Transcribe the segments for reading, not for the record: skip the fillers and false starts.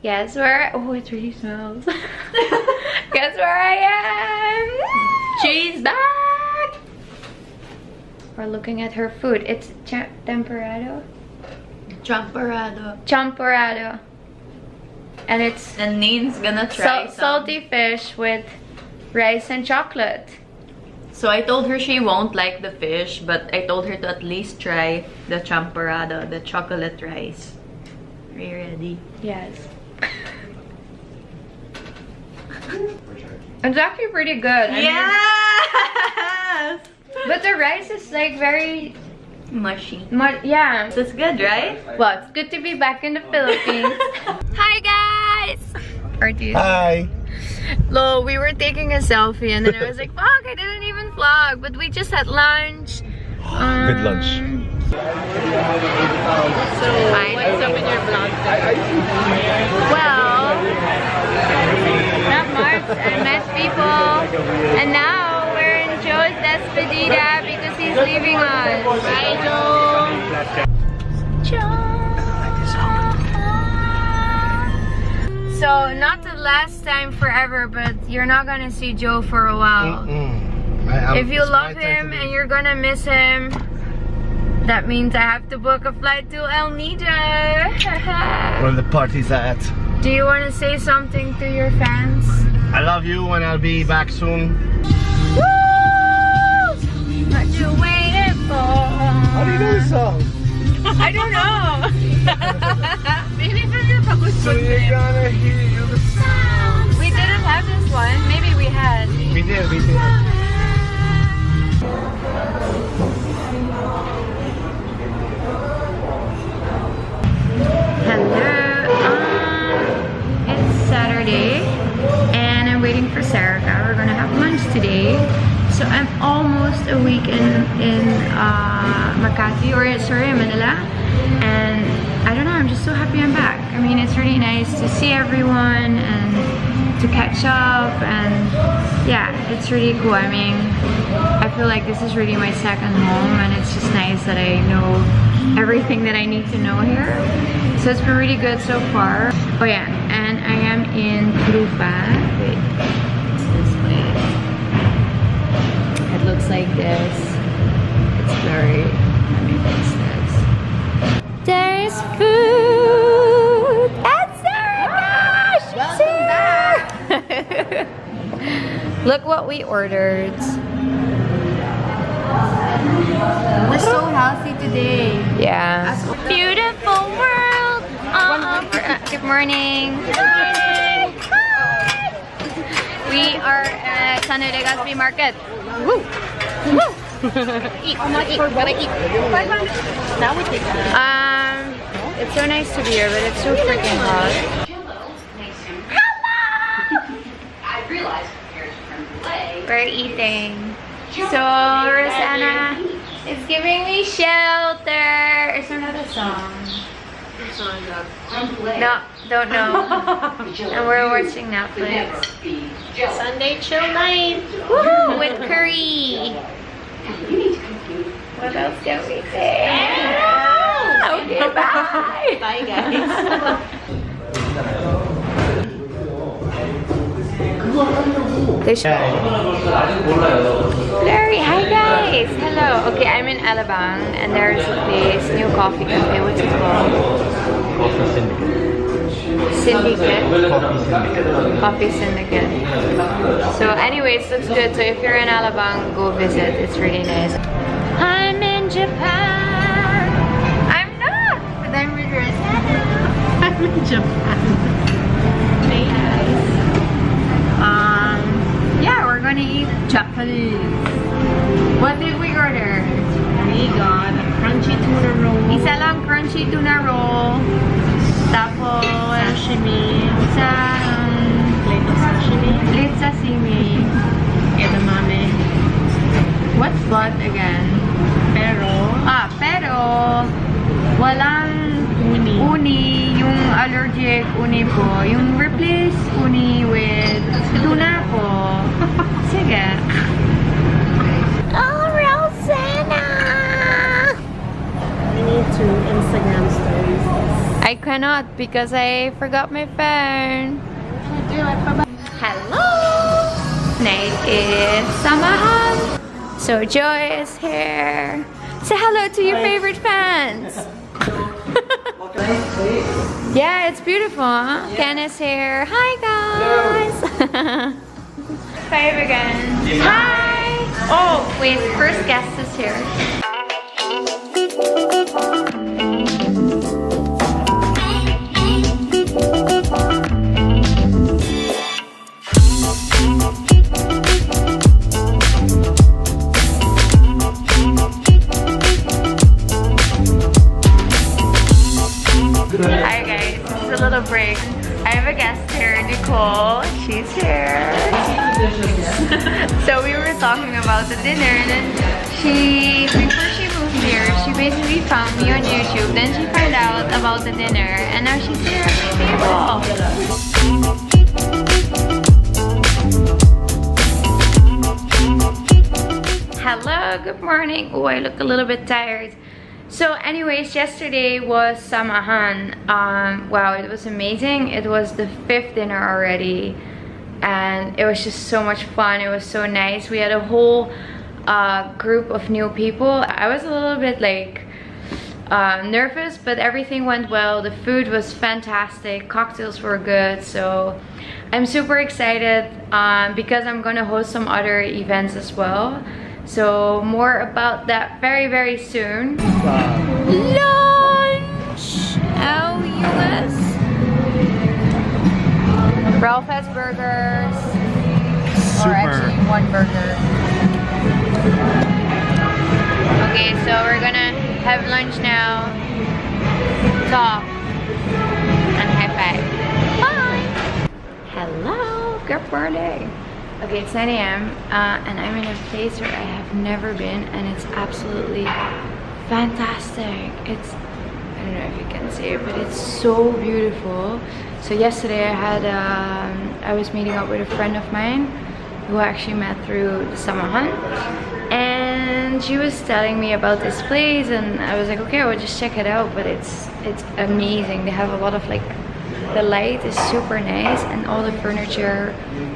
Guess where? Oh, it really smells. Guess where I am? She's back. We're looking at her food. It's temperado. Champorado. And it's Nane's gonna try salty fish with rice and chocolate. So I told her she won't like the fish, but I told her to at least try the champorado, the chocolate rice. Are you ready? Yes. It's actually pretty good. Yes! But the rice is like very Mushy. yeah. That's good, right? Well, it's good to be back in the Philippines. Hi guys! Hi! Lo, we were taking a selfie and then I was like, fuck, I didn't even vlog. But we just had lunch. Good lunch. So, what's up in your vlog? Well, not much. I met people. And now we're in Joe's despedida because he's leaving us. Bye, Joe. So, not the last time forever, but you're not gonna see Joe for a while. If you love him and you're gonna miss him, that means I have to book a flight to El Nido. Where the party's at. Do you want to say something to your fans? I love you and I'll be back soon. Woo! What you waiting for? How do you know this song? I don't know. Maybe from your So you're gonna hear the sound. We didn't have this one. Maybe we had. We did. Hello. It's Saturday and I'm waiting for Sarah. We're gonna have lunch today. So I'm almost a week in Makati, or sorry, Manila. And I don't know, I'm just so happy I'm back. I mean, it's really nice to see everyone and to catch up, and yeah, it's really cool. I mean, I feel like this is really my second home, and it's just nice that I know everything that I need to know here. So it's been really good so far. Oh yeah, and I am in Trufa. Wait, it's this way. It looks like this. It's blurry. Let me fix this. There's food at Sarah. Welcome back. Look what we ordered. We're so healthy today. Yeah. Beautiful world. Good morning. Hi. We are at San Legazpi Market. Woo. Woo. Eat. Gonna eat. Now we take that. It's so nice to be here, but it's so freaking hot. We're eating. So Rosanna is giving me shelter. Is there another song? No, don't know. And we're watching Netflix. Sunday chill night. Woohoo! With curry. What else can we say? Okay, bye. Bye, guys. Larry, hi guys. Hello. Okay, I'm in Alabang and there's a place, new coffee cafe. What's it called? Coffee Syndicate. Syndicate. Coffee Syndicate. So anyways, looks good. So if you're in Alabang, go visit. It's really nice. I'm in Japan. I'm not, but I'm with Rosanna. I'm in Japan. Very nice. Yeah, we're gonna eat Japanese. What did we order? We got a crunchy tuna roll. Isa lang crunchy tuna roll. Tapos Sashimi. Isa Plate of sashimi. plate sashimi. Edamame. What's what again? Pero walang uni. Yung allergic uni po. Yung replace uni with tuna po. Sige. Oh, Rosanna! We need to Instagram stories. I I cannot because I forgot my phone. Hello! Tonight is Samahan. So Joy is here. Say hello to your favorite fans. Yeah, it's beautiful, huh? Ken is here. Hi guys! Five again. Hi! Oh, wait, first guest is here. Hi guys, this is a little break. I have a guest here, Nicole. She's here. So we were talking about the dinner, and then before she moved here, she basically found me on YouTube. Then she found out about the dinner, and now she's here at the table. Hello, good morning. Oh, I look a little bit tired. So anyways, yesterday was Samahan. Wow, it was amazing. It was the 5th dinner already, and it was just so much fun. It was so nice. We had a whole group of new people. I was a little bit like nervous, but everything went well. The food was fantastic. Cocktails were good. So I'm super excited because I'm gonna host some other events as well. So more about that very, very soon. Lunch! Oh, US. Ralph has burgers. Or actually one burger. Okay, so we're gonna have lunch now. Talk. And high five. Bye! Hello, good morning. Okay, it's 9 AM and I'm in a place where I have never been, and it's absolutely fantastic. I don't know if you can see it, but it's so beautiful. So yesterday I was meeting up with a friend of mine who I actually met through the Samahan, and she was telling me about this place, and I was like, okay, I will just check it out. But it's amazing. They have a lot of like, the light is super nice, and all the furniture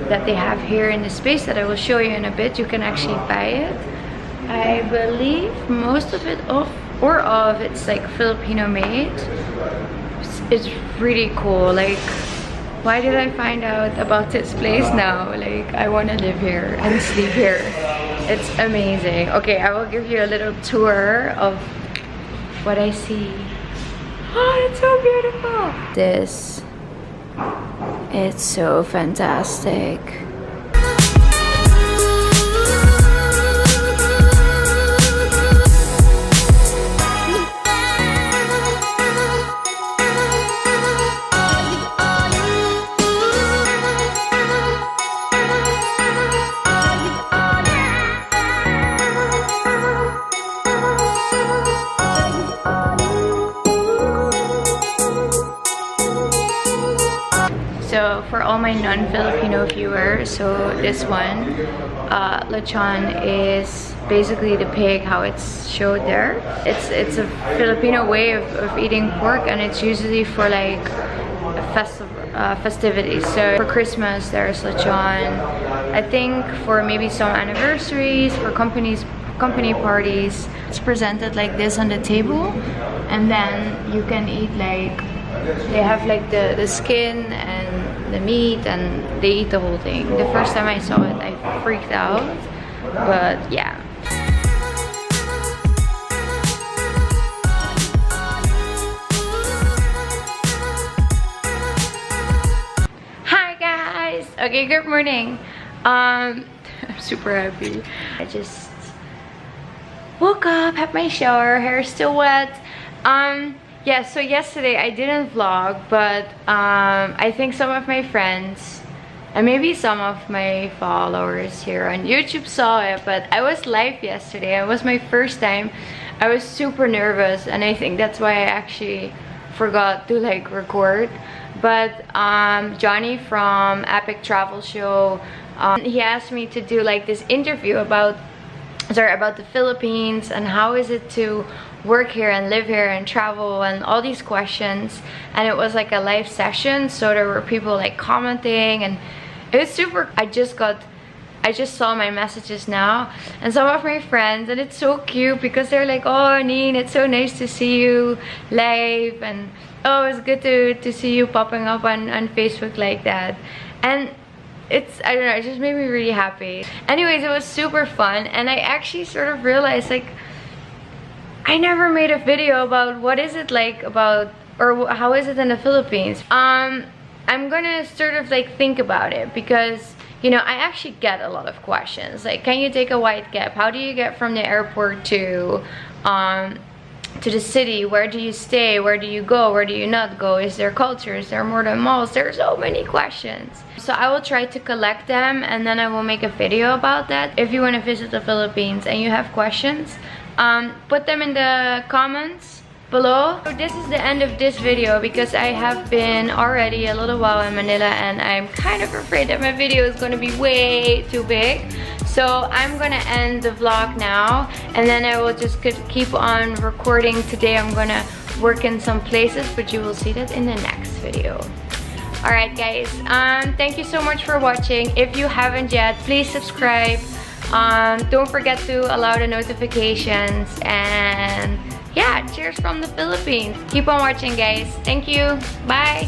that they have here in the space that I will show you in a bit, you can actually buy it. I believe most of it it's like Filipino made. It's really cool. Like, why did I find out about this place now? Like, I want to live here and sleep here. It's amazing. Okay, I will give you a little tour of what I see. Oh, it's so beautiful. It's so fantastic. So for all my non-Filipino viewers, so this one, lechon is basically the pig, how it's showed there. It's a Filipino way of eating pork, and it's usually for like festivities. So for Christmas there's lechon. I think for maybe some anniversaries, for company parties, it's presented like this on the table, and then you can eat like, they have like the skin and the meat, and they eat the whole thing. The first time I saw it, I freaked out, but yeah. Hi guys! Okay, good morning. I'm super happy. I just woke up, had my shower, hair is still wet. Yeah, so yesterday I didn't vlog, but I think some of my friends and maybe some of my followers here on YouTube saw it, but I was live yesterday. It was my first time. I was super nervous, and I think that's why I actually forgot to like record. But Johnny from Epic Travel Show, he asked me to do like this interview about about the Philippines and how is it to work here and live here and travel and all these questions. And it was like a live session, so there were people like commenting, and it was super. I just saw my messages now and some of my friends, and it's so cute because they're like, oh Neen, it's so nice to see you live, and oh, it's good to see you popping up on Facebook like that. And it's, I don't know, it just made me really happy. Anyways, it was super fun, and I actually sort of realized like I never made a video about what is it like about, or how is it in the Philippines. I'm gonna sort of like think about it, because you know, I actually get a lot of questions like, can you take a white cab? How do you get from the airport to the city? Where do you stay? Where do you go? Where do you not go? Is there culture? Is there more than malls? There are so many questions. So I will try to collect them, and then I will make a video about that. If you want to visit the Philippines and you have questions, put them in the comments below. So this is the end of this video, because I have been already a little while in Manila and I'm kind of afraid that my video is going to be way too big. So I'm gonna end the vlog now, and then I will just keep on recording. Today I'm gonna work in some places, but you will see that in the next video. Alright guys, thank you so much for watching. If you haven't yet, please subscribe. Don't forget to allow the notifications, and yeah, cheers from the Philippines. Keep on watching guys. Thank you. Bye.